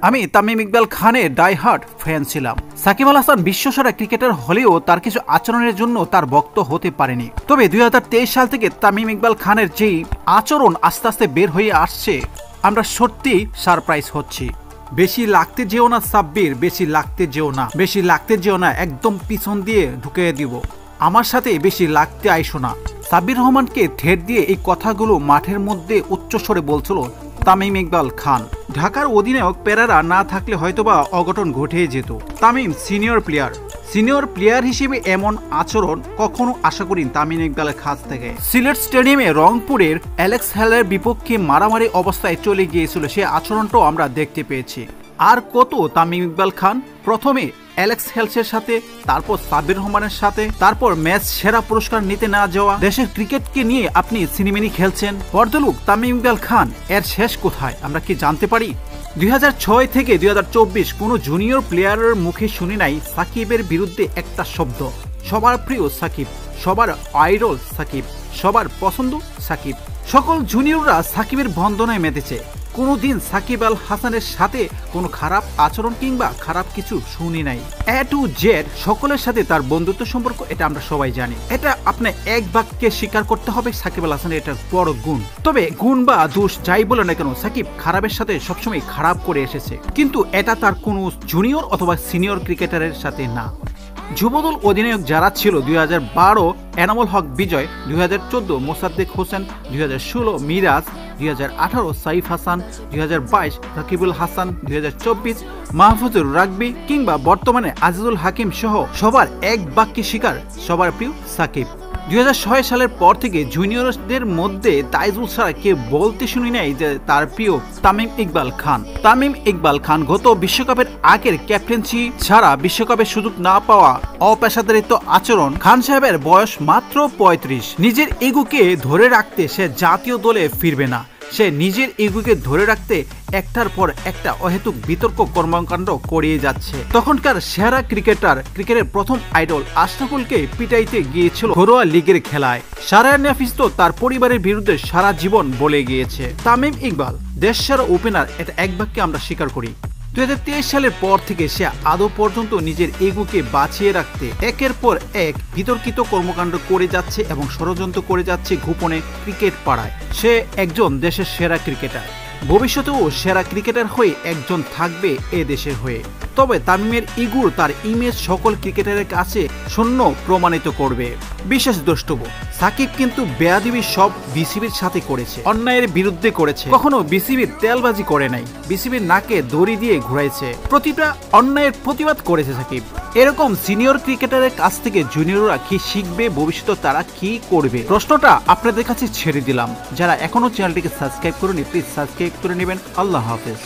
আমি তামিম ইকবাল খানের diehard fan ছিলাম। সাকিব আল হাসান বিশ্বসেরা ক্রিকেটার হলেও তার কিছু আচরণের জন্য তার ভক্ত হতে পারেনি। তবে 2023 সাল থেকে তামিম ইকবাল খানের যেই আচরণ আস্তে আস্তে বের হয়ে আসছে, আমরা সত্যি সারপ্রাইজ হচ্ছি। বেশি লাগতে যেও না সাব্বির, বেশি লাগতে যেও না, বেশি লাগতে যেও না, একদম পিছন দিয়ে ঢুকিয়ে দিব। আমার সাথে বেশি লাগতে আইসো না। সাব্বির রহমানকে থ্রেট দিয়ে এই কথাগুলো মাঠের মধ্যে উচ্চস্বরে বলছিল তামিম ইকবাল খান। ঢাকার অধিনায়ক পেরেরা না থাকলে হয়তোবা অঘটন ঘটে যেত। তামিম সিনিয়র প্লেয়ার হিসেবে এমন আচরণ কখনো আশা করিনি তামিম ইকবালের কাছ থেকে। সিলেট স্টেডিয়ামে রংপুরের অ্যালেক্স হেলের বিপক্ষে মারামারি অবস্থায় চলে গিয়েছিল, সে আচরণটাও আমরা দেখতে পেয়েছি। আর কত তামিম ইকবাল খান, প্রথমে অ্যালেক্স হেলসের সাথে, তারপর সাব্বির রহমানের সাথে, তারপর ম্যাচ সেরা পুরস্কার নিতে না যাওয়া। দেশের ক্রিকেটকে নিয়ে আপনি সিনেমিনি খেলছেন। পর্দলুক তামিম ইকবাল খান, এর শেষ কোথায় আমরা কি জানতে পারি? 2006 থেকে 2024 কোনো জুনিয়র প্লেয়ারের মুখে শুনি নাই সাকিবের বিরুদ্ধে একটা শব্দ। সবার প্রিয় সাকিব, সবার আইডল সাকিব, সবার পছন্দ সাকিব। সকল জুনিয়ররা সাকিবের বন্দনায় মেতেছে। কোনোদিন সাকিব আল হাসানের সাথে কোনো খারাপ আচরণ কিংবা খারাপ কিছু শুনি নাই। এ টু জেড সকলের সাথে তার বন্ধুত্ব সম্পর্ক, এটা আমরা সবাই জানি। এটা আপনি এক বাক্যে স্বীকার করতে হবে, সাকিব আল হাসানের এটা বড় গুণ। তবে গুণ বা দোষ যাই বলে না কেন, সাকিব খারাপের সাথে সবসময় খারাপ করে এসেছে, কিন্তু এটা তার কোনো জুনিয়র অথবা সিনিয়র ক্রিকেটারের সাথে না। যুবদল অধিনায়ক যারা ছিল 2012 এনামুল হক বিজয়, 2014 মোসাদ্দেক হোসেন, 2016 মিরাজ, 2018 সাইফ হাসান, 2022 রাকিবুল হাসান, 2024 মাহফুজুর রাগবি কিংবা বর্তমানে আজিজুল হাকিম সহ সবার এক বাক্যে স্বীকার সবার প্রিয় সাকিব। 2006 সালের পর থেকে জুনিয়রদের মধ্যে তাইজুল ছাড়া কেউ বলতে শুনি নাই যে তার প্রিয় তামিম ইকবাল খান। তামিম ইকবাল খান গত বিশ্বকাপের আগের ক্যাপ্টেন্সি ছাড়া বিশ্বকাপে সুযোগ না পাওয়া, অপেশাদারিত্ব আচরণ। খান সাহেবের বয়স মাত্র 35। নিজের ইগোকে ধরে রাখতে সে জাতীয় দলে ফিরবে না। সে নিজের ইগোকে ধরে রাখতে একটার পর একটা অহেতুক বিতর্ক কর্মকাণ্ড করিয়ে যাচ্ছে। তখনকার সেরা ক্রিকেটের প্রথম আইডল আশরাফুলকে পিটাইতে গিয়েছিল ঘরোয়া লিগের খেলায়। সারায়ান নাফিস তো তার পরিবারের বিরুদ্ধে সারা জীবন বলে গিয়েছে। তামিম ইকবাল দেশসেরা ওপেনার, এটা এক বাক্যে আমরা স্বীকার করি। 2023 সালের পর থেকে সে আদৌ পর্যন্ত নিজের ইগোকে বাঁচিয়ে রাখতে একের পর এক বিতর্কিত কর্মকাণ্ড করে যাচ্ছে এবং ষড়যন্ত্র করে যাচ্ছে গোপনে ক্রিকেট পাড়ায়। সে একজন দেশের সেরা ক্রিকেটার, ভবিষ্যতেও সেরা ক্রিকেটার হয়ে একজন থাকবে এ দেশের হয়ে। তবে তামিমের ইগোর তার ইমেজ সকল ক্রিকেটারের কাছে শূন্য প্রমাণিত করবে। বিশেষ দ্রষ্টব্য, সাকিব কিন্তু বেয়াদবি সব বিসিবির সাথে করেছে, অন্যায়ের বিরুদ্ধে করেছে, কখনো বিসিবির তেলবাজি করে নাই, বিসিবির নাকে দড়ি দিয়ে ঘুরাইছে, প্রতিটা অন্যায়ের প্রতিবাদ করেছে সাকিব। এরকম সিনিয়র ক্রিকেটারের কাছ থেকে জুনিয়ররা কি শিখবে, ভবিষ্যতে তারা কি করবে, প্রশ্নটা আপনাদের কাছে ছেড়ে দিলাম। যারা এখনো চ্যানেলটিকে সাবস্ক্রাইব করেনি প্লিজ সাবস্ক্রাইব করে নেবেন। আল্লাহ হাফেজ।